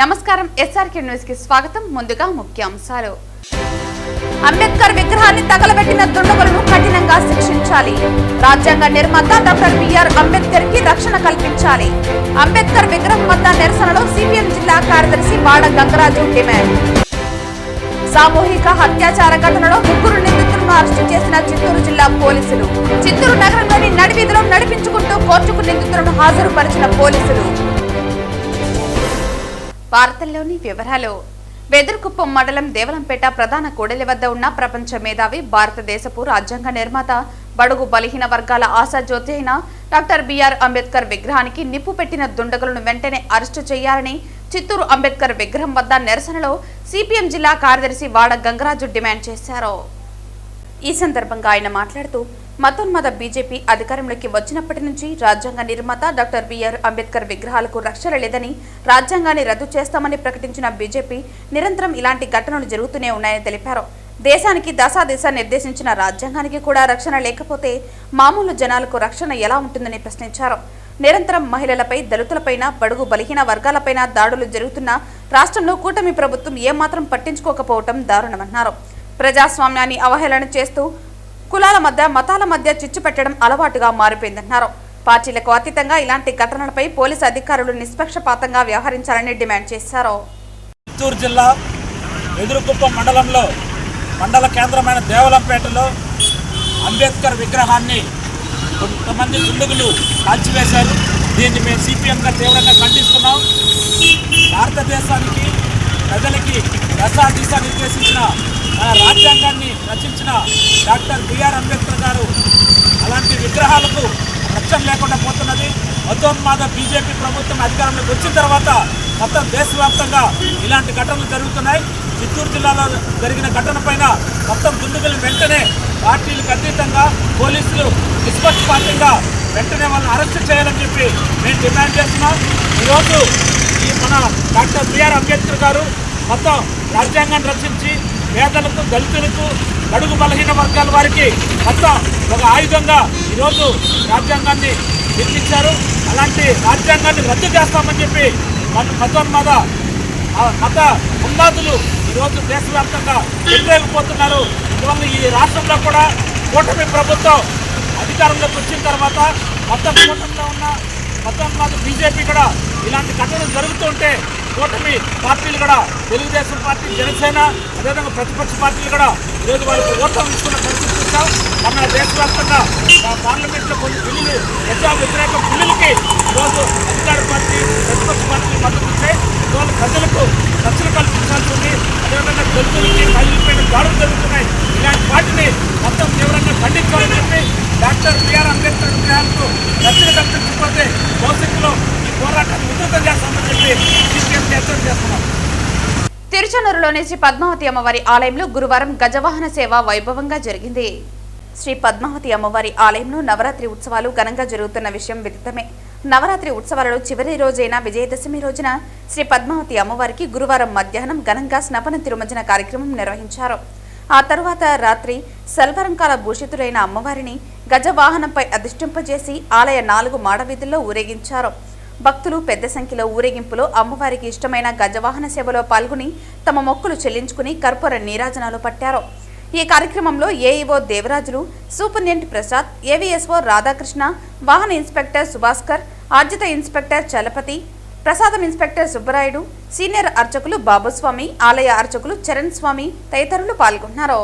నమస్కారం SRK news కి స్వాగతం. ముందుగా ముఖ్యాంశాలు. అంబేద్కర్ విగ్రహాన్ని తగలబెట్టిన దుండగులను కఠినంగా శిక్షించాలి. రాజ్యాంగ నిర్మాత డాక్టర్ బిఆర్ అంబేద్కర్ కి రక్షణ కల్పించాలి. అంబేద్కర్ విగ్రహం వద్ద నిరసనలో సిపిఎం జిల్లా కార్యదర్శి వాడ గంగరాజు డిమాండ్. సామూహిక అత్యాచార ఘటనలో 3 నిందితులను అరెస్టు చేసిన చిత్తూరు జిల్లా పోలీసులు. చిత్తూరు నగరంలోని నడివీధిలో నడిపించుకుంటూ కోర్టుకు నిందితులను హాజరుపరిచిన పోలీసులు. వార్తల్లోని వివరాలు. వెదురుకుప్పం మండలం దేవలంపేట ప్రధాన కూడలి వద్ద ఉన్న ప్రపంచ మేధావి, భారతదేశపు రాజ్యాంగ నిర్మాత, బడుగు బలహీన వర్గాల ఆశాజ్యోతి అయిన డాక్టర్ బిఆర్ అంబేద్కర్ విగ్రహానికి నిప్పు పెట్టిన దుండగులను వెంటనే అరెస్టు చేయాలని చిత్తూరు అంబేద్కర్ విగ్రహం వద్ద నిరసనలో సిపిఎం జిల్లా కార్యదర్శి వాడ గంగరాజు డిమాండ్ చేశారు. ఈ సందర్భంగా ఆయన మాట్లాడుతూ, మతోన్మద బీజేపీ అధికారంలోకి వచ్చినప్పటి నుంచి రాజ్యాంగ నిర్మాత డాక్టర్ బిఆర్ అంబేద్కర్ విగ్రహాలకు రక్షణ లేదని, రాజ్యాంగాన్ని రద్దు చేస్తామని ప్రకటించిన బీజేపీ నిరంతరం ఇలాంటి ఘటనలు జరుగుతూనే ఉన్నాయని తెలిపారు. దేశానికి దశాదిశ నిర్దేశించిన రాజ్యాంగానికి కూడా రక్షణ లేకపోతే మామూలు జనాలకు రక్షణ ఎలా ఉంటుందని ప్రశ్నించారు. నిరంతరం మహిళలపై, దళితులపైన, బడుగు బలహీన వర్గాలపైన దాడులు జరుగుతున్న రాష్ట్రంలో కూటమి ప్రభుత్వం ఏమాత్రం పట్టించుకోకపోవటం దారుణమన్నారు. ప్రజాస్వామ్యాన్ని అవహేళన చేస్తూ కులాల మధ్య, మతాల మధ్య చిచ్చు పెట్టడం అలవాటుగా మారిపోయిందన్నారు. పార్టీలకు అతీతంగా ఇలాంటి ఘటనలపై పోలీసు అధికారులు నిష్పక్షపాతంగా వ్యవహరించాలని డిమాండ్ చేశారు. చిత్తూరు జిల్లా వెదురుకుప్పం మండలంలో మండల కేంద్రమైన దేవలంపేటలో అంబేద్కర్ విగ్రహాన్ని కొంతమంది దుండగులు కాల్చివేశారు. దీన్ని మేము సిపిఎంగా తీవ్రంగా ఖండిస్తున్నాం. భారతదేశానికి, ప్రజలకి దశాదిశ నిర్దేశించిన మన రాజ్యాంగాన్ని రచించిన డాక్టర్ బిఆర్ అంబేద్కర్ గారు అలాంటి విగ్రహాలకు రక్షణ లేకుండా పోతున్నది. మతోన్మాద బీజేపీ ప్రభుత్వం అధికారంలోకి వచ్చిన తర్వాత మొత్తం దేశవ్యాప్తంగా ఇలాంటి ఘటనలు జరుగుతున్నాయి. చిత్తూరు జిల్లాలో జరిగిన ఘటన పైన మొత్తం దుండగులు వెంటనే పార్టీలకు అతీతంగా పోలీసులు నిష్పక్షపాతంగా వెంటనే వాళ్ళని అరెస్ట్ చేయాలని చెప్పి మేము డిమాండ్ చేస్తున్నాం. ఈరోజు మన డాక్టర్ బిఆర్ అంబేద్కర్ గారు మొత్తం రాజ్యాంగాన్ని రచించి పేదలకు, దళితులకు, బడుగు బలహీన వర్గాల వారికి మొత్తం ఒక ఆయుధంగా ఈరోజు రాజ్యాంగాన్ని నిర్మించారు. అలాంటి రాజ్యాంగాన్ని రద్దు చేస్తామని చెప్పి మతోన్మాద మత ఉన్మాదులు ఈరోజు దేశవ్యాప్తంగా వ్యతిరేకపోతున్నారు. అందువల్ల ఈ రాష్ట్రంలో కూడా కూటమి ప్రభుత్వం అధికారంలోకి వచ్చిన తర్వాత మొత్తం కూటమిలో ఉన్న మతోన్మాద బీజేపీ కూడా ఇలాంటి ఘటనలు జరుగుతుంటే కూటమి పార్టీలు కూడా, తెలుగుదేశం పార్టీ, జనసేన, అదేవిధంగా ప్రతిపక్ష పార్టీలు కూడా ఈరోజు వాళ్ళకి ఓట్లు ఇస్తున్న పరిస్థితి చూస్తాం. మన దేశవ్యాప్తంగా పార్లమెంట్లో కొన్ని బిల్లులు, ప్రజా వ్యతిరేక బిల్లులకి ఈరోజు అధికార పార్టీ, ప్రతిపక్ష పార్టీలు మద్దతు ఇస్తే ఈరోజు ప్రజలకు రక్షణ కల్పించాల్సి ఉంది. అదేవిధంగా దళితులకి, మహిళలపైన దాడులు జరుగుతున్నాయి. ఇలాంటి వాటిని మొత్తం తీవ్రంగా ఖండించాలని చెప్పి డాక్టర్ బిఆర్ అంబేద్కర్ విగ్రహాలకు రక్షణ కల్పించకపోతే భవిష్యత్తులో ఈ పోరాటాన్ని ఉధృతం చేస్తామని చెప్పి హెచ్చరిక చేస్తున్నాం. తిరుచనూరులోని శ్రీ పద్మావతి అమ్మవారి ఆలయంలో గురువారం గజవాహన సేవ వైభవంగా జరిగింది. శ్రీ పద్మావతి అమ్మవారి ఆలయంలో నవరాత్రి ఉత్సవాలు ఘనంగా జరుగుతున్న విషయం విదితమే. నవరాత్రి ఉత్సవాలలో చివరి రోజైన విజయదశమి రోజున శ్రీ పద్మావతి అమ్మవారికి గురువారం మధ్యాహ్నం ఘనంగా స్నపన తిరుమంజన కార్యక్రమం నిర్వహించారు. ఆ తరువాత రాత్రి సల్వరంకాల భూషితులైన అమ్మవారిని గజవాహనంపై అధిష్టింపజేసి ఆలయ 4 మాడవీధుల్లో ఊరేగించారు. భక్తులు పెద్ద సంఖ్యలో ఊరేగింపులో అమ్మవారికి ఇష్టమైన గజవాహన సేవలో పాల్గొని తమ మొక్కులు చెల్లించుకుని కర్పూర నీరాజనాలు పట్టారు. ఈ కార్యక్రమంలో AEO Devarajulu, superintendent Prasad, AVSO Radhakrishna, వాహన ఇన్స్పెక్టర్ సుభాస్కర్, ఆర్జిత ఇన్స్పెక్టర్ చలపతి, ప్రసాదం ఇన్స్పెక్టర్ సుబ్బరాయుడు, సీనియర్ అర్చకులు బాబుస్వామి, ఆలయ అర్చకులు చరణ్ స్వామి తదితరులు పాల్గొన్నారు.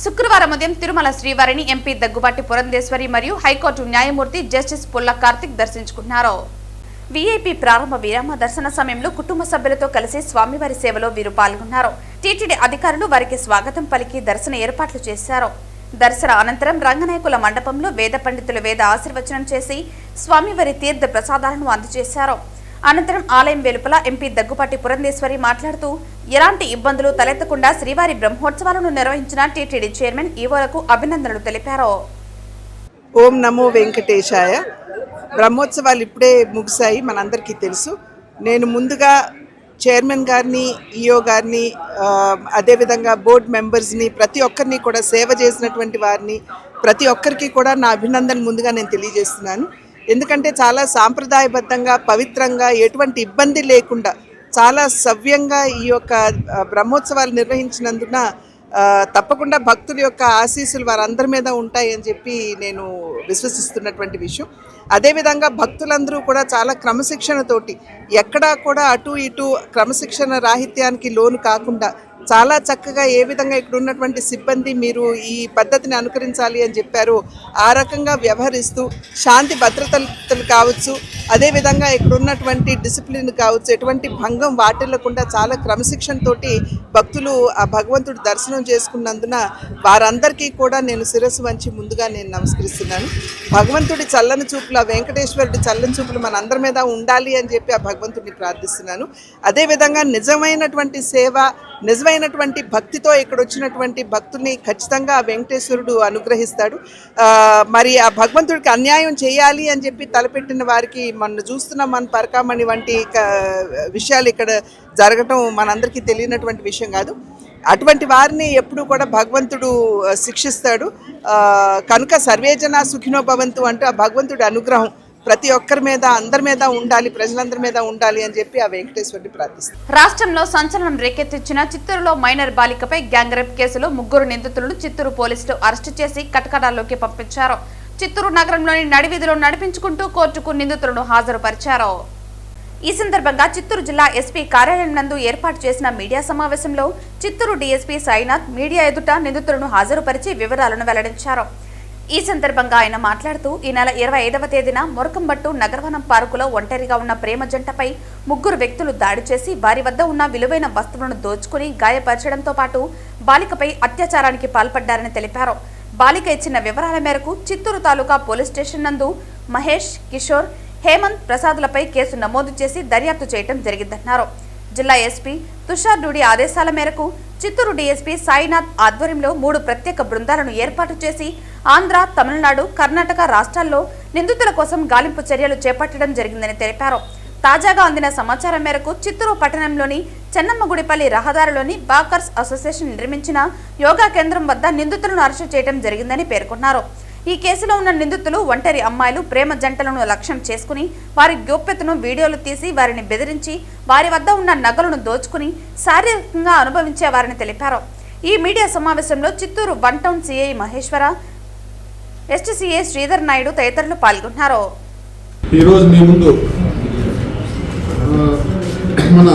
శుక్రవారం ఉదయం తిరుమల శ్రీవారిని ఎంపీ దగ్గుబాటి పురంధేశ్వరి మరియు హైకోర్టు న్యాయమూర్తి జస్టిస్ పుల్ల కార్తిక్ దర్శించుకున్నారు. వీఐపీ ప్రారంభ విరామ దర్శన సమయంలో కుటుంబ సభ్యులతో కలిసి స్వామివారి సేవలో వీరు పాల్గొన్నారు. టీటీడీ అధికారులు వారికి స్వాగతం పలికి దర్శన ఏర్పాట్లు చేశారు. దర్శన అనంతరం రంగనాయకుల మండపంలో వేద పండితులు వేద ఆశీర్వచనం చేసి స్వామివారి తీర్థ ప్రసాదాలను అందజేశారు. అనంతరం ఆలయం వెలుపల ఎంపీ దగ్గుపాటి పురంధేశ్వరి మాట్లాడుతూ ఎలాంటి ఇబ్బందులు తలెత్తకుండా శ్రీవారి బ్రహ్మోత్సవాలను నిర్వహించిన టీటీడీ చైర్మన్ ఈవోలకు అభినందనలు తెలిపారు. ఓం నమో వెంకటేశాయ. బ్రహ్మోత్సవాలు ఇప్పుడే ముగిశాయి, మనందరికీ తెలుసు. నేను ముందుగా చైర్మన్ గారిని, ఈఓ గారిని, అదేవిధంగా బోర్డు మెంబర్స్ని, ప్రతి ఒక్కరిని కూడా సేవ చేసినటువంటి వారిని ప్రతి ఒక్కరికి కూడా నా అభినందన ముందుగా నేను తెలియజేస్తున్నాను. ఎందుకంటే చాలా సాంప్రదాయబద్ధంగా, పవిత్రంగా, ఎటువంటి ఇబ్బంది లేకుండా చాలా సవ్యంగా ఈ యొక్క బ్రహ్మోత్సవాలు నిర్వహించినందున తప్పకుండా భక్తుల యొక్క ఆశీస్సులు వారందరి మీద ఉంటాయని చెప్పి నేను విశ్వసిస్తున్నటువంటి విషయం. అదేవిధంగా భక్తులందరూ కూడా చాలా క్రమశిక్షణతోటి, ఎక్కడా కూడా అటు ఇటు క్రమశిక్షణ రాహిత్యానికి లోను కాకుండా చాలా చక్కగా ఏ విధంగా ఇక్కడ ఉన్నటువంటి సిబ్బంది మీరు ఈ పద్ధతిని అనుకరించాలి అని చెప్పారు, ఆ రకంగా వ్యవహరిస్తూ శాంతి భద్రతలు కావచ్చు, అదేవిధంగా ఇక్కడ ఉన్నటువంటి డిసిప్లిన్ కావచ్చు, ఎటువంటి భంగం వాటిల్లకుండా చాలా క్రమశిక్షణతోటి భక్తులు ఆ భగవంతుడి దర్శనం చేసుకున్నందున వారందరికీ కూడా నేను శిరస్సు వంచి ముందుగా నేను నమస్కరిస్తున్నాను. భగవంతుడి చల్లని చూపులు, ఆ వెంకటేశ్వరుడి చల్లని చూపులు మనందరి మీద ఉండాలి అని చెప్పి ఆ భగవంతుడిని ప్రార్థిస్తున్నాను. అదేవిధంగా నిజమైనటువంటి సేవ, నిజమైనటువంటి భక్తితో ఇక్కడ వచ్చినటువంటి భక్తుల్ని ఖచ్చితంగా ఆ వెంకటేశ్వరుడు అనుగ్రహిస్తాడు. మరి ఆ భగవంతుడికి అన్యాయం చేయాలి అని చెప్పి తలపెట్టిన వారికి మనం చూస్తున్నాం, మన పరకామణి వంటి విషయాలు ఇక్కడ జరగటం మనందరికీ తెలియనటువంటి విషయం కాదు. అటువంటి వారిని ఎప్పుడూ కూడా భగవంతుడు శిక్షిస్తాడు. కనుక సర్వేజన సుఖినో భవంతు అంటూ ఆ భగవంతుడి అనుగ్రహం ప్రతి ఒక్కరి మీద, అందరి మీద ఉండాలి, ప్రజలందరి మీద ఉండాలి అని చెప్పి ఆ వెంకటేశ్వరుని ప్రార్థిస్తారు. రాష్ట్రంలో సంచలనం రేకెత్తించిన చిత్తూరులో మైనర్ బాలికపై గ్యాంగ్ రేప్ కేసులో 3 నిందితులను చిత్తూరు పోలీసులు అరెస్టు చేసి కటకటాల్లోకి పంపించారు. చిత్తూరు నగరంలోని నడివీధిలో నడిపించుకుంటూ కోర్టుకు నిందితులను హాజరుపరిచారు. ఈ సందర్భంగా చిత్తూరు జిల్లా ఎస్పీ కార్యాలయం నందు ఏర్పాటు చేసిన మీడియా సమావేశంలో చిత్తూరు డీఎస్పీ సాయినాథ్ మీడియా ఎదుట నిందితులను హాజరుపరిచి వివరాలను వెల్లడించారు. ఈ సందర్భంగా ఆయన మాట్లాడుతూ ఈ నెల 25వ తేదీన మురకంబట్టు నగరవనం పార్కులో ఒంటరిగా ఉన్న ప్రేమ జంటపై 3 వ్యక్తులు దాడి చేసి వారి వద్ద ఉన్న విలువైన వస్తువులను దోచుకుని గాయపరచడంతో పాటు బాలికపై అత్యాచారానికి పాల్పడ్డారని తెలిపారు. బాలిక ఇచ్చిన వివరాల మేరకు చిత్తూరు తాలూకా పోలీస్ స్టేషన్ నందు మహేష్, కిషోర్, హేమంత్ ప్రసాద్లపై కేసు నమోదు చేసి దర్యాప్తు చేయడం జరిగిందన్నారు. జిల్లా ఎస్పీ తుషార్ డూడి ఆదేశాల మేరకు చిత్తూరు డీఎస్పీ సాయినాథ్ ఆధ్వర్యంలో 3 ప్రత్యేక బృందాలను ఏర్పాటు చేసి ఆంధ్ర, తమిళనాడు, కర్ణాటక రాష్ట్రాల్లో నిందితుల కోసం గాలింపు చర్యలు చేపట్టడం జరిగిందని తెలిపారు. తాజాగా అందిన సమాచారం మేరకు చిత్తూరు పట్టణంలోని చెన్నమ్మగుడిపల్లి రహదారిలోని బాకర్స్ అసోసియేషన్ నిర్మించిన యోగా కేంద్రం వద్ద నిందితులను అరెస్టు చేయడం జరిగిందని పేర్కొన్నారు. ఈ కేసులో ఉన్న నిందితులు ఒంటరి అమ్మాయిలు, ప్రేమ జంటలను లక్ష్యం చేసుకుని వారి గోప్యతను వీడియోలు తీసి వారిని బెదిరించి వారి వద్ద ఉన్న నగలను దోచుకుని శారీరకంగా అనుభవించేవారని తెలిపారు. ఈ మీడియా సమావేశంలో చిత్తూరు 1 టౌన్ సిఐ మహేశ్వర, ఎస్టీసీఏ శ్రీధర్ నాయుడు తదితరులు పాల్గొన్నారు. ఈరోజు మీ ముందు మన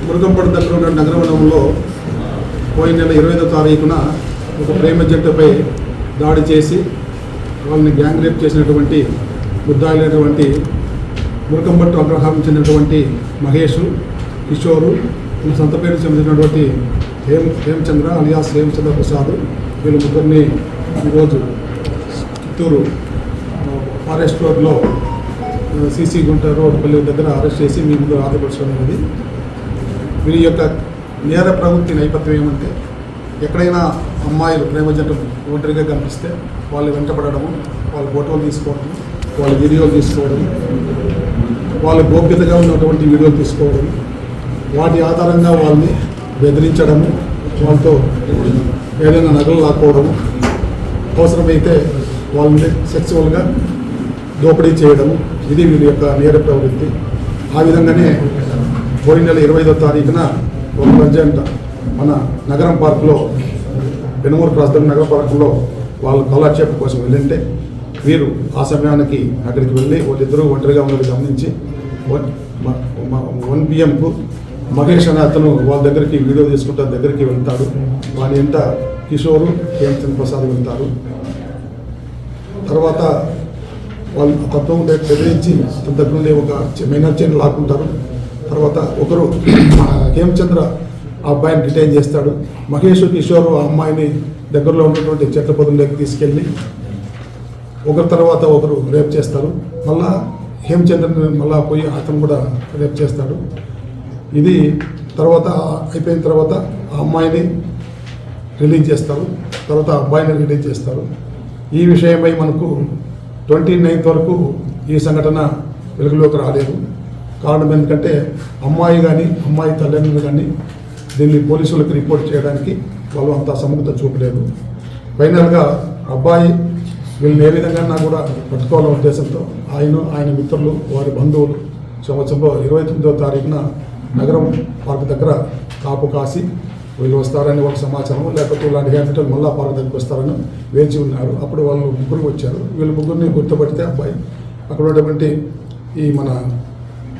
మురకంపడు దగ్గర ఉన్న నగరవనంలో పోయిన నెల 25వ తారీఖున ఒక ప్రేమ జంటపై దాడి చేసి వాళ్ళని గ్యాంగ్ రేప్ చేసినటువంటి ముద్దాయిలైనటువంటి మురకంపట్టు అగ్రహారం చెందినటువంటి మహేష్, కిషోరు, సొంత పేరు చెందినటువంటి హేమచంద్ర అలియాస్ హేమచంద్ర ప్రసాద్, వీళ్ళు 3 ఈరోజు చిత్తూరు ఫారెస్ట్ రోడ్లో సీసీ గుంట రోడ్పల్లి దగ్గర అరెస్ట్ చేసి మీ ముందు ఆధారపరచడం అనేది. వీరి యొక్క నేర ప్రవృత్తి నేపథ్యం ఏమంటే, ఎక్కడైనా అమ్మాయిలు ప్రేమ జంట ఒంటరిగా కనిపిస్తే వాళ్ళు వెంటపడము, వాళ్ళ ఫోటోలు తీసుకోవడం, వాళ్ళ వీడియోలు తీసుకోవడం, వాళ్ళ గోప్యతగా ఉన్నటువంటి వీడియోలు తీసుకోవడం, వాటి ఆధారంగా వాళ్ళని బెదిరించడము, వాళ్ళతో ఏదైనా నగలు లాక్కోవడము, అవసరమైతే వాళ్ళని సెక్సువల్గా దోపిడీ చేయడము, ఇది వీరి యొక్క నేర ప్రవృత్తి. ఆ విధంగానే పోయిన నెల 25వ తారీఖున ఒక ప్రజెంట్ మన నగరం పార్కులో, పెనుమూరు క్రాస్ దగ్గర నగర పార్కులో వాళ్ళు కాలక్షేపం కోసం వెళ్ళింటే వీరు ఆ సమయానికి అక్కడికి వెళ్ళి వాళ్ళిద్దరూ ఒంటరిగా ఉన్నది గమనించి 1 PM మహేష్ అనే అతను వాళ్ళ దగ్గరికి వీడియో తీసుకుంటా దగ్గరికి వెళ్తాడు. వాళ్ళ ఎంత కిషోరు, హేమచంద్ర ప్రసాద్ వెళ్తారు. తర్వాత వాళ్ళు తత్వం బెదిరించి తన దగ్గర నుండి ఒక మైనర్ చైన్ లాక్కుంటారు. తర్వాత ఒకరు హేమచంద్ర ఆ అబ్బాయిని డిటైన్ చేస్తాడు. మహేష్, కిషోర్ ఆ అమ్మాయిని దగ్గరలో ఉన్నటువంటి చెట్ల పొదల్లోకి తీసుకెళ్ళి ఒకరి తర్వాత ఒకరు రేప్ చేస్తారు. మళ్ళా హేమచంద్రన్ మళ్ళా పోయి అతను కూడా రేపు చేస్తాడు. ఇది తర్వాత అయిపోయిన తర్వాత ఆ అమ్మాయిని రిలీజ్ చేస్తారు, తర్వాత అబ్బాయిని రిలీజ్ చేస్తారు. ఈ విషయమై మనకు 29th వరకు ఈ సంఘటన వెలుగులోకి రాలేదు. కారణం ఎందుకంటే అమ్మాయి కానీ అమ్మాయి తల్లిదండ్రులు కానీ దీన్ని పోలీసులకు రిపోర్ట్ చేయడానికి వాళ్ళు అంత సముఖత చూపలేదు. ఫైనల్గా అబ్బాయి వీళ్ళని ఏ విధంగా కూడా పట్టుకోవాలనే ఉద్దేశంతో ఆయన మిత్రులు వారి బంధువులు సంవత్సరంలో 29వ తారీఖున నగరం పార్క్ దగ్గర కాపు కాసి వీళ్ళు వస్తారని ఒక సమాచారం, లేకపోతే ఇలాంటి హ్యాబిటల్ మళ్ళా పార్క్ దగ్గరికి వస్తారని వేచి ఉన్నారు. అప్పుడు వాళ్ళు ముగ్గురు వచ్చారు. వీళ్ళు ముగ్గురిని గుర్తుపడితే అబ్బాయి అక్కడ ఉన్నటువంటి ఈ మన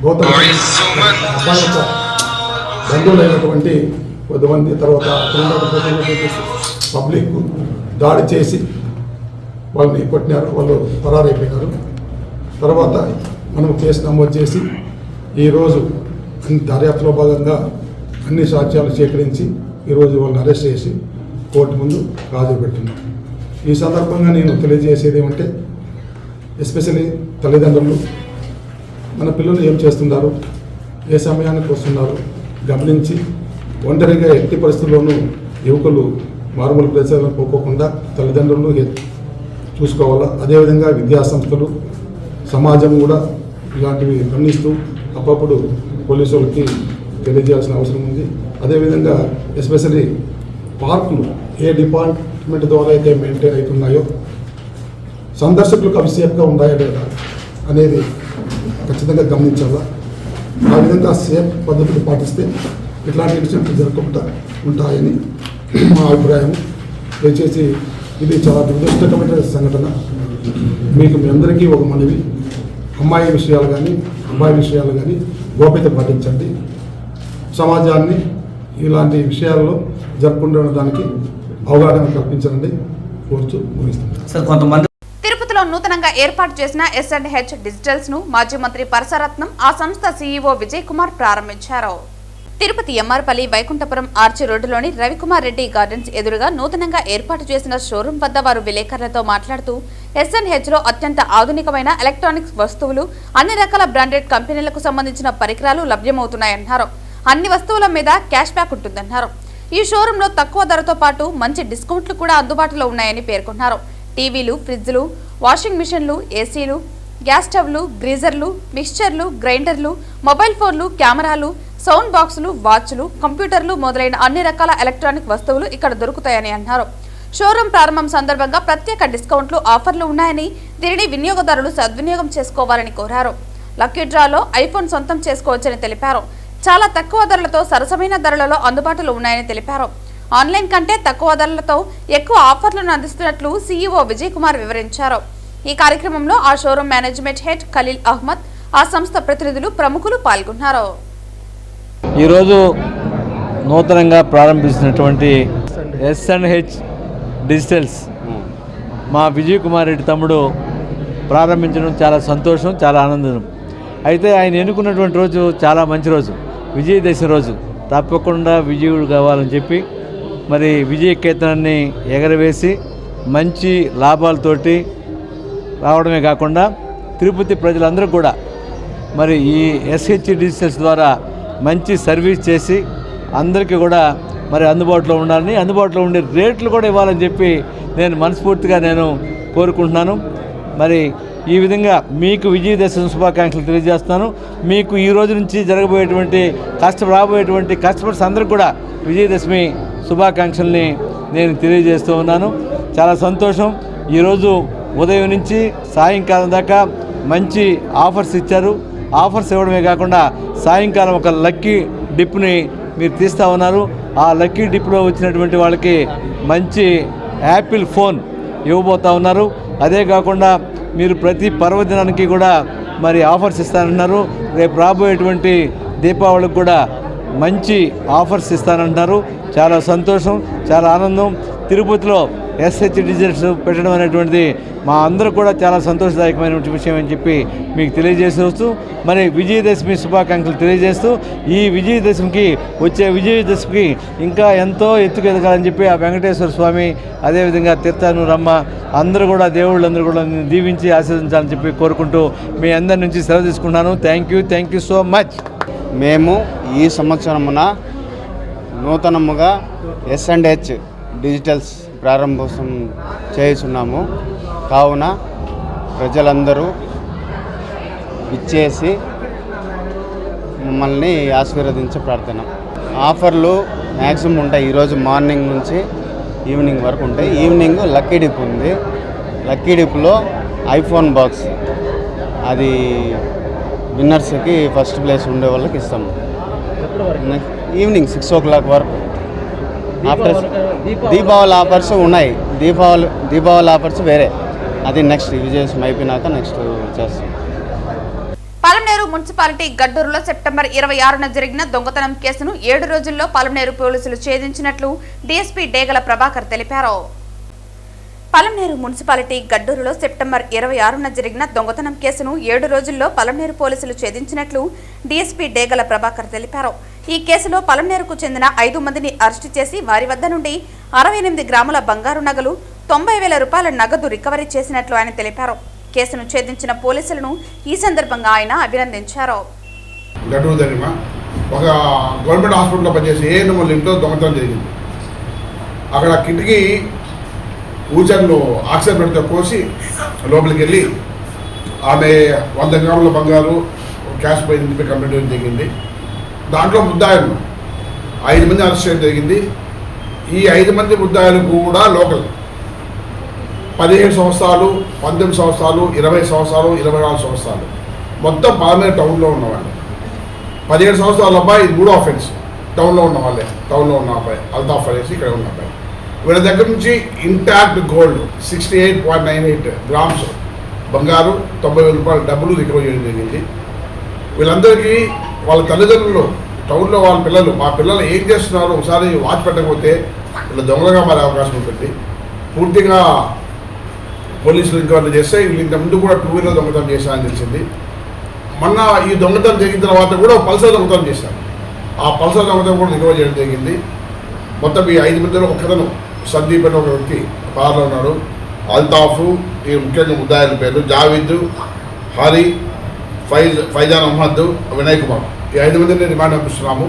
గౌతమ్ అబ్బాయి యొక్క బంధువులైనటువంటి కొద్దిమంది, తర్వాత పబ్లిక్ దాడి చేసి వాళ్ళని కొట్టినారు. వాళ్ళు పరారైపోయినారు. తర్వాత మనం కేసు నమోదు చేసి ఈరోజు దర్యాప్తులో భాగంగా అన్ని సాక్ష్యాలు సేకరించి ఈరోజు వాళ్ళని అరెస్ట్ చేసి కోర్టు ముందు హాజరుపెట్టినాం. ఈ సందర్భంగా నేను తెలియజేసేది ఏమంటే, ఎస్పెషల్లీ తల్లిదండ్రులు మన పిల్లలు ఏం చేస్తున్నారు, ఏ సమయానికి వస్తున్నారు గమనించి ఒంటరిగా ఎట్టి పరిస్థితుల్లోనూ యువకులు మారుమూల ప్రదేశాలను పోకోకుండా తల్లిదండ్రులు చూసుకోవాలా. అదేవిధంగా విద్యాసంస్థలు, సమాజం కూడా ఇలాంటివి గమనిస్తూ అప్పుడప్పుడు పోలీసు వాళ్ళకి తెలియజేయాల్సిన అవసరం ఉంది. అదేవిధంగా ఎస్పెషల్లీ పార్కులు ఏ డిపార్ట్మెంట్ ద్వారా అయితే మెయింటైన్ అవుతున్నాయో సందర్శకులకు అవి సేఫ్గా ఉన్నాయా లేదా అనేది ఖచ్చితంగా గమనించాలా. ఆ విధంగా సేఫ్ పద్ధతులు పాటిస్తే ఇట్లాంటి ఇన్సిడెంట్లు జరగకుండా ఉంటాయని మా అభిప్రాయం. దయచేసి ఇది చాలా దురదృష్టకరమైన సంఘటన. మీకు మీ అందరికీ ఒక మనవి, అమ్మాయి విషయాలు కానీ అమ్మాయి విషయాలు కానీ గోప్యత పాటించండి. సమాజాన్ని ఇలాంటి విషయాల్లో జరుపుకుంటున్న దానికి అవగాహన కల్పించండి కోరుతూ ముగిస్తుంది. తిరుపతిలో నూతనంగా ఏర్పాటు చేసిన S&H డిజిటల్స్ ను మాజీ మంత్రి పరసరత్నం, ఆ సంస్థ CEO విజయ్ కుమార్ ప్రారంభించారు. తిరుపతి ఎమ్మార్పల్లి వైకుంఠపురం ఆర్చి రోడ్డులోని రవికుమార్ రెడ్డి గార్డెన్స్ ఎదురుగా నూతనంగా ఏర్పాటు చేసిన షోరూం వద్ద వారు విలేకరులతో మాట్లాడుతూ S&H లో అత్యంత ఆధునికమైన ఎలక్ట్రానిక్స్ వస్తువులు, అన్ని రకాల బ్రాండెడ్ కంపెనీలకు సంబంధించిన పరికరాలు లభ్యమవుతున్నాయన్నారు. అన్ని వస్తువుల మీద క్యాష్ బ్యాక్ ఉంటుందన్నారు. ఈ షోరూంలో తక్కువ ధరతో పాటు మంచి డిస్కౌంట్లు కూడా అందుబాటులో ఉన్నాయని పేర్కొన్నారు. టీవీలు, ఫ్రిడ్జ్లు, వాషింగ్ మిషన్లు, ఏసీలు, గ్యాస్ స్టవ్లు, గ్రీజర్లు, మిక్స్చర్లు, గ్రైండర్లు, మొబైల్ ఫోన్లు, కెమెరాలు, సౌండ్ బాక్సులు, వాచ్లు, కంప్యూటర్లు మొదలైన అన్ని రకాల ఎలక్ట్రానిక్ వస్తువులు ఇక్కడ దొరుకుతాయని అన్నారు. షోరూం ప్రారంభం సందర్భంగా ప్రత్యేక డిస్కౌంట్లు, ఆఫర్లు ఉన్నాయని, దీనిని వినియోగదారులు సద్వినియోగం చేసుకోవాలని కోరారు. లక్కీ డ్రాలో ఐఫోన్ సొంతం చేసుకోవచ్చని తెలిపారు. చాలా తక్కువ ధరలతో సరసమైన ధరలలో అందుబాటులో ఉన్నాయని తెలిపారు. ఆన్లైన్ కంటే తక్కువ ధరలతో ఎక్కువ ఆఫర్లను అందిస్తున్నట్లు CEO విజయ్ కుమార్ వివరించారు. ఈ కార్యక్రమంలో ఆ showroom management head Khalil Ahmed, ఆ సంస్థ ప్రతినిధులు, ప్రముఖులు పాల్గొన్నారు. ఈరోజు నూతనంగా ప్రారంభించినటువంటి S&H డిజిటల్స్ మా విజయ్ కుమార్ రెడ్డి తమ్ముడు ప్రారంభించడం చాలా సంతోషం, చాలా ఆనందం. అయితే ఆయన ఎన్నుకున్నటువంటి రోజు చాలా మంచి రోజు, విజయదశమి రోజు. తప్పకుండా విజయుడు కావాలని చెప్పి మరి విజయ కేతనాన్ని ఎగరవేసి మంచి లాభాలతోటి రావడమే కాకుండా తిరుపతి ప్రజలందరూ కూడా మరి ఈ S&H డిజిటల్స్ ద్వారా మంచి సర్వీస్ చేసి అందరికీ కూడా మరి అందుబాటులో ఉండాలని, అందుబాటులో ఉండే రేట్లు కూడా ఇవ్వాలని చెప్పి నేను మనస్ఫూర్తిగా కోరుకుంటున్నాను. మరి ఈ విధంగా మీకు విజయదశమి శుభాకాంక్షలు తెలియజేస్తున్నాను. మీకు ఈ రోజు నుంచి జరగబోయేటువంటి రాబోయేటువంటి కస్టమర్స్ అందరికీ కూడా విజయదశమి శుభాకాంక్షల్ని నేను తెలియజేస్తూ ఉన్నాను. చాలా సంతోషం. ఈరోజు ఉదయం నుంచి సాయంకాలం దాకా మంచి ఆఫర్స్ ఇచ్చారు. ఆఫర్స్ ఇవ్వడమే కాకుండా సాయంకాలం ఒక లక్కీ డిప్ని మీరు తీస్తూ ఉన్నారు. ఆ లక్కీ డిప్లో వచ్చినటువంటి వాళ్ళకి మంచి యాపిల్ ఫోన్ ఇవ్వబోతూ ఉన్నారు. అదే కాకుండా మీరు ప్రతి పర్వదినానికి కూడా మరి ఆఫర్స్ ఇస్తానంటున్నారు. రేపు రాబోయేటువంటి దీపావళికి కూడా మంచి ఆఫర్స్ ఇస్తానంటున్నారు. చాలా సంతోషం, చాలా ఆనందం. తిరుపతిలో ఎస్హెచ్ డిజిటల్స్ పెట్టడం అనేటువంటిది మా అందరూ కూడా చాలా సంతోషదాయకమైన విషయం అని చెప్పి మీకు తెలియజేస్తూ మరి విజయదశమి శుభాకాంక్షలు తెలియజేస్తూ ఈ విజయదశమికి వచ్చే విజయదశమికి ఇంకా ఎంతో ఎత్తుకు ఎదగాలని చెప్పి ఆ వెంకటేశ్వర స్వామి అదేవిధంగా తీర్థానురమ్మ అందరూ కూడా దేవుళ్ళందరూ కూడా దీవించి ఆశీర్వదించాలని చెప్పి కోరుకుంటూ మీ అందరి నుంచి సెలవు తీసుకుంటున్నాను. Thank you so much. మేము ఈ సంవత్సరమున నూతనముగా S&H డిజిటల్స్ ప్రారంభోత్సవం చేస్తున్నాము. కావున ప్రజలందరూ ఇచ్చేసి మమ్మల్ని ఆశీర్వదించే ప్రార్థన. ఆఫర్లు మ్యాక్సిమం ఉంటాయి. ఈరోజు మార్నింగ్ నుంచి ఈవినింగ్ వరకు ఉంటాయి. ఈవినింగ్ లక్కీ డిప్ ఉంది. లక్కీ డిప్లో ఐఫోన్ బాక్స్ అది విన్నర్స్కి ఫస్ట్ ప్లేస్ ఉండే వాళ్ళకి ఇస్తాము. ఈవినింగ్ 6 o'clock వరకు. ఆఫ్టర్ దీపావళి ఆఫర్స్ ఉన్నాయి. దీపావళి ఆఫర్స్ వేరే, అది నెక్స్ట్ విజయదశమి అయిపోయినాక నెక్స్ట్ చేస్తాం. పలమనేరు మున్సిపాలిటీ గడ్డూరులో సెప్టెంబర్ 26న జరిగిన దొంగతనం కేసును 7 రోజుల్లో పలమనేరు పోలీసులు ఛేదించినట్లు డీఎస్పీ డేగల ప్రభాకర్ తెలిపారు. పలమనేరు మున్సిపాలిటీ గడ్డూరులో సెప్టెంబర్ 26న జరిగిన దొంగతనం కేసును 7 రోజుల్లో పలమనేరు పోలీసులు ఛేదించినట్లు డీఎస్పీ డేగల ప్రభాకర్ తెలిపారు. ఈ కేసులో పలమనేరుకు చెందిన 5 మందిని అరెస్టు చేసి వారి వద్ద నుండి 68 గ్రాముల బంగారు నగలు, 90,000 రూపాయల నగదు రికవరీ చేసినట్లు ఆయన తెలిపారు. కేసును ఛేదించిన పోలీసులను ఈ సందర్భంగా ఆయన అభినందించారు. గడ్డూరు జరిగిన ఒక గవర్నమెంట్ హాస్పిటల్లో పనిచేసి ఏఎన్ఎం ఇంట్లో దొంగతనం జరిగింది. అక్కడ కిటికీ ఊచర్లో ఆక్సిజన్ పెడితే కోసి లోపలికి వెళ్ళి ఆమె 100 గ్రాముల బంగారు క్యాష్ పోయింది కంప్లీట్ చేయడం జరిగింది. దాంట్లో ముద్దాయిలు 5 మంది అరెస్ట్ చేయడం జరిగింది. ఈ 5 మంది ముద్దాయిలు కూడా లోకల్ 17 సంవత్సరాలు, 19 సంవత్సరాలు, 20 సంవత్సరాలు, 24 సంవత్సరాలు, మొత్తం పలమనేరు టౌన్లో ఉన్నవాళ్ళు. 17 సంవత్సరాల అబ్బాయి ఇది 3వ అఫెన్స్. టౌన్లో ఉన్న వాళ్ళే, టౌన్లో ఉన్న అబ్బాయి అల్తాఫ్ అనేసి ఇక్కడ ఉన్న అబ్బాయి. వీళ్ళ దగ్గర నుంచి ఇంటాక్ట్ గోల్డ్ 68.98 గ్రామ్స్ బంగారు, 90,000 రూపాయల డబ్బులు రికవర్ చేయడం జరిగింది. వీళ్ళందరికీ వాళ్ళ తల్లిదండ్రులు టౌన్లో వాళ్ళ పిల్లలు, మా పిల్లలు ఏం చేస్తున్నారు ఒకసారి వాచ్ పెట్టకపోతే వీళ్ళ దొంగలుగా మారే అవకాశం ఉంటుంది. పూర్తిగా పోలీసులు ఎంక్వైరీ చేస్తే వీళ్ళు ఇంతకుముందు కూడా 2 వీలర్ దొంగతనం చేశారని తెలిసింది. మొన్న ఈ దొంగతనం జరిగిన తర్వాత కూడా పల్సర్ దొంగతనం చేశారు. ఆ పల్సర్ దొంగతనం కూడా రికవర్ చేయడం జరిగింది. మొత్తం ఈ 5 మందిలో ఒకతను సందీప్ అని ఒక వ్యక్తి పార్లో ఉన్నాడు. అల్తాఫ్, ఈ ముఖ్యంగా ముద్దాయిల పేర్లు జావీద్, హరి, ఫైజాన్ అహ్మద్, వినయ్ కుమార్. ఈ 5 మందిని రిమాండ్ పంపిస్తున్నాము.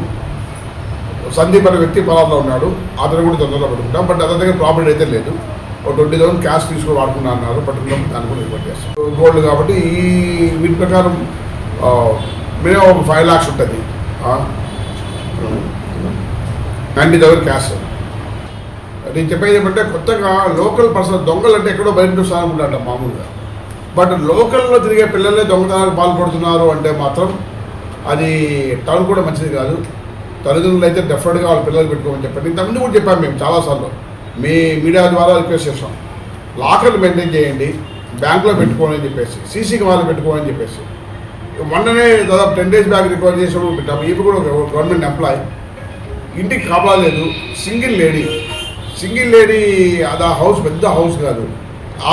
సందీప్ అనే వ్యక్తి పలార్లో ఉన్నాడు. అతను కూడా తొందరలో పట్టుకుంటాం. బట్ అతని దగ్గర ప్రాపర్టీ అయితే లేదు. ఒక 20,000 క్యాష్ తీసుకొని వాడుకున్నా అన్నారు. పట్టుకున్నాం, దాన్ని కూడా రిపోర్ట్ చేస్తాం. గోల్డ్ కాబట్టి ఈ వీటి ప్రకారం మినిమం ఒక 5 lakhs ఉంటుంది. 90,000 క్యాష్. నేను చెప్పేది ఏమంటే కొత్తగా లోకల్ పర్సన్ దొంగలు అంటే ఎక్కడో బయట చూస్తాను ఉంటాట మామూలుగా. బట్ లోకల్లో తిరిగే పిల్లలే దొంగతనానికి పాల్పడుతున్నారు అంటే మాత్రం అది టౌన్ కూడా మంచిది కాదు. తల్లిదండ్రులు అయితే డెఫినెట్గా వాళ్ళ పిల్లలు పెట్టుకోమని చెప్పండి. ఇంతకుముందు కూడా చెప్పాము మేము చాలాసార్లు, మీ మీడియా ద్వారా రిక్వెస్ట్ చేస్తాం. లాకర్లు మెయింటైన్ చేయండి, బ్యాంకులో పెట్టుకోని అని చెప్పేసి, సీసీ కెమెరాలు పెట్టుకోని అని చెప్పేసి. మొన్ననే దాదాపు 10 days బ్యాక్ రికవర్ చేసినప్పుడు పెట్టాము. ఇప్పుడు కూడా గవర్నమెంట్ ఎంప్లాయ్, ఇంటికి కాపలా లేదు, సింగిల్ లేడీ అది ఆ హౌస్ పెద్ద హౌస్ కాదు.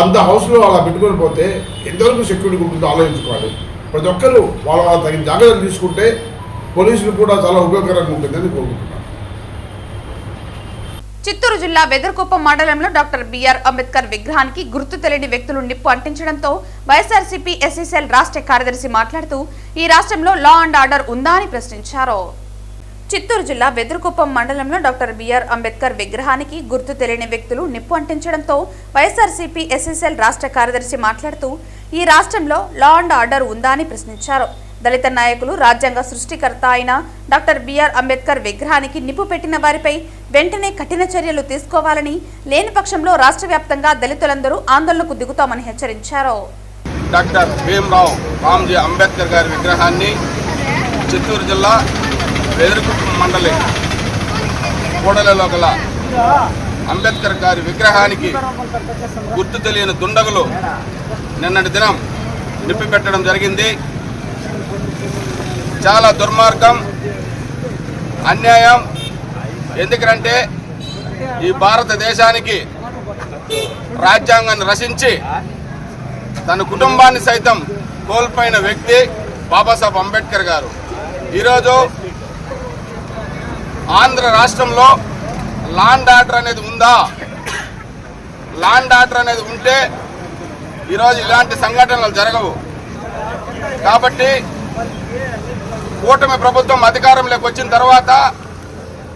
అంత హౌస్లో అలా పెట్టుకొని పోతే ఎంతవరకు సెక్యూరిటీ ఉంటుందో ఆలోచించుకోవాలి. ప్రతి ఒక్కరూ వాళ్ళ తగిన జాగ్రత్తలు తీసుకుంటే పోలీసులు కూడా చాలా ఉపయోగకరంగా ఉంటుందని కోరుకుంటున్నాను. చిత్తూరు జిల్లా వెదురుకుప్పం మండలంలో డాక్టర్ బిఆర్ అంబేద్కర్ విగ్రహానికి గుర్తు తెలియని వ్యక్తులు నిప్పు అంటించడంతో వైఎస్ఆర్సీపీ ఎస్సీసీఎల్ రాష్ట్ర కార్యదర్శి మాట్లాడుతూ ఈ రాష్ట్రంలో లా అండ్ ఆర్డర్ ఉందా అని ప్రశ్నించారు. చిత్తూరు జిల్లా వెదురుకుప్పం మండలంలో డాక్టర్ బిఆర్ అంబేద్కర్ విగ్రహానికి గుర్తు తెలియని వ్యక్తులు నిప్పు అంటించడంతో వైఎస్ఆర్సీపీ ఎస్సీసీఎల్ రాష్ట్ర కార్యదర్శి మాట్లాడుతూ ఈ రాష్ట్రంలో లా అండ్ ఆర్డర్ ఉందా అని ప్రశ్నించారు. దళిత నాయకులు, రాజ్యాంగ సృష్టికర్త అయిన డాక్టర్ బిఆర్ అంబేద్కర్ విగ్రహానికి నిప్పు పెట్టిన వారిపై వెంటనే కఠిన చర్యలు తీసుకోవాలని, లేని పక్షంలో రాష్ట్ర వ్యాప్తంగా దళితులందరూ ఆందోళనకు దిగుతామని హెచ్చరించారు. డాక్టర్ భీమ్రావ్ రామ్జీ అంబేద్కర్ గారి విగ్రహాన్ని చిత్తూరు జిల్లా వెదురుకుప్పం మండలి కూడలిలో గల అంబేద్కర్ గారి విగ్రహానికి గుర్తు తెలియని దుండగులు నిన్నటి దినం నిప్పి పెట్టడం జరిగింది. చాలా దుర్మార్గం, అన్యాయం. ఎందుకంటే ఈ భారతదేశానికి రాజ్యాంగాన్ని రచించి తన కుటుంబాన్ని సైతం కోల్పోయిన వ్యక్తి బాబాసాహెబ్ అంబేద్కర్ గారు. ఈరోజు ఆంధ్ర రాష్ట్రంలో లాండ్ ఆర్డర్ అనేది ఉందా? లాండ్ ఆర్డర్ అనేది ఉంటే ఈరోజు ఇలాంటి సంఘటనలు జరగవు. కాబట్టి కూటమి ప్రభుత్వం అధికారంలోకి వచ్చిన తర్వాత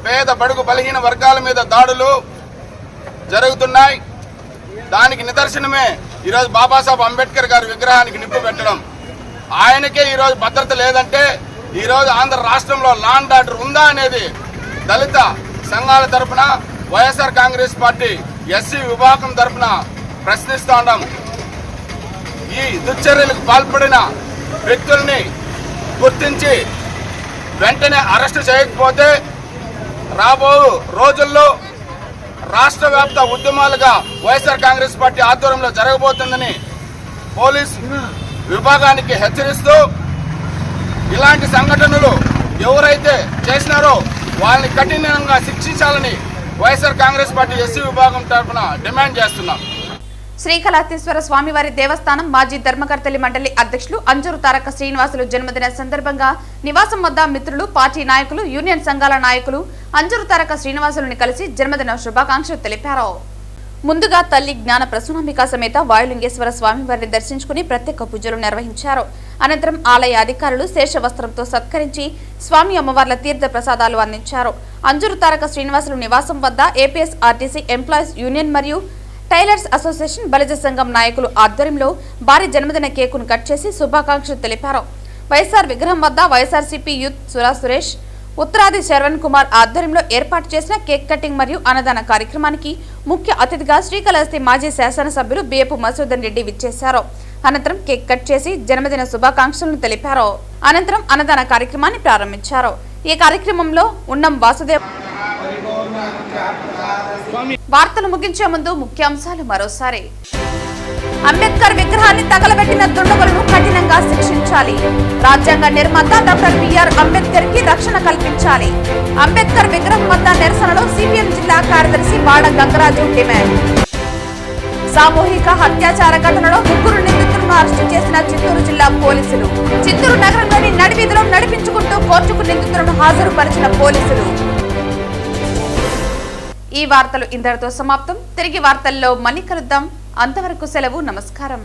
పేద బడుగు బలహీన వర్గాల మీద దాడులు జరుగుతున్నాయి. దానికి నిదర్శనమే ఈరోజు బాబాసాహెబ్ అంబేద్కర్ గారి విగ్రహానికి నిప్పు పెట్టడం. ఆయనకే ఈరోజు భద్రత లేదంటే ఈరోజు ఆంధ్ర రాష్ట్రంలో లాండ్ ఆర్డర్ ఉందా అనేది దళిత సంఘాల తరఫున, వైఎస్ఆర్ కాంగ్రెస్ పార్టీ ఎస్సీ విభాగం తరఫున ప్రశ్నిస్తూ ఉన్నాం. ఈ దుశ్చర్యలకు పాల్పడిన వ్యక్తుల్ని గుర్తించి వెంటనే అరెస్టు చేయకపోతే రాబో రోజుల్లో రాష్ట్ర వ్యాప్త ఉద్యమాలుగా వైఎస్ఆర్ కాంగ్రెస్ పార్టీ ఆధ్వర్యంలో జరగబోతుందని పోలీస్ విభాగానికి హెచ్చరిస్తూ, ఇలాంటి సంఘటనలు ఎవరైతే చేసినారో వాళ్ళని కఠినంగా శిక్షించాలని వైఎస్ఆర్ కాంగ్రెస్ పార్టీ ఎస్సీ విభాగం తరఫున డిమాండ్ చేస్తున్నాం. శ్రీకాళహస్తీశ్వర స్వామివారి దేవస్థానం మాజీ ధర్మకర్తలి మండలి అధ్యక్షులు అంజూరు తారక శ్రీనివాసులు జన్మదిన సందర్భంగా నివాసం వద్ద మిత్రులు, పార్టీ నాయకులు, యూనియన్ సంఘాల నాయకులు అంజూరు తారక శ్రీనివాసులను కలిసి జన్మదిన శుభాకాంక్షలు తెలిపారు. ముందుగా తల్లి జ్ఞాన ప్రసూనాంబిక సమేత వాయులింగేశ్వర స్వామివారిని దర్శించుకుని ప్రత్యేక పూజలు నిర్వహించారు. అనంతరం ఆలయ అధికారులు శేషవస్త్రంతో సత్కరించి స్వామి అమ్మవార్ల తీర్థ ప్రసాదాలు అందించారు. అంజూరు తారక శ్రీనివాసులు నివాసం వద్ద ఏపీఎస్ఆర్టీసీ ఎంప్లాయీస్ యూనియన్ మరియు టైలర్స్ అసోసియేషన్ బలిజ సంఘం నాయకులు ఆధ్వర్యంలో భారీ జన్మదిన కేకును కట్ చేసి శుభాకాంక్షలు తెలిపారు. వైఎస్ఆర్ విగ్రహం వద్ద వైఎస్ఆర్సీపీ యూత్ సురా సురేష్, ఉత్తరాది శరవణ్ కుమార్ ఆధ్వర్యంలో ఏర్పాటు చేసిన కేక్ కటింగ్ మరియు అన్నదాన కార్యక్రమానికి ముఖ్య అతిథిగా శ్రీకాళహస్తి మాజీ శాసనసభ్యులు బియ్యపు మసూదన్ రెడ్డి విచ్చేశారు. అనంతరం కేక్ కట్ చేసి జన్మదిన శుభాకాంక్షలను తెలిపారు. అనంతరం అన్నదాన కార్యక్రమాన్ని ప్రారంభించారు. ఈ కార్యక్రమంలో ఉన్నం వాసుదేవ్. వార్తలు ముగించే ముందు ముఖ్యాంశాలు మరోసారి. అంబేద్కర్ విగ్రహాన్ని తగలబెట్టిన దుండగులను కఠినంగా శిక్షించాలి. రాజ్యాంగ నిర్మాత డాక్టర్ బిఆర్ అంబేద్కర్ కి రక్షణ కల్పించాలి. అంబేద్కర్ విగ్రహం వద్ద నిరసనలో సిపిఎం జిల్లా కార్యదర్శి బాడ గంగరాజు డిమాండ్. సామూహిక అత్యాచార ఘటనలో 3 నిందితులను అరెస్టు చేసిన చిత్తూరు జిల్లా పోలీసులు. చిత్తూరు నగరంలోని నడివీధిలో నడిపించుకుంటూ కోర్టుకు నిందితులను హాజరుపరిచిన పోలీసులు. ఈ వార్తలు ఇంతటితో సమాప్తం. తిరిగి వార్తల్లో మళ్ళీ కలుద్దాం. అంతవరకు సెలవు. నమస్కారం.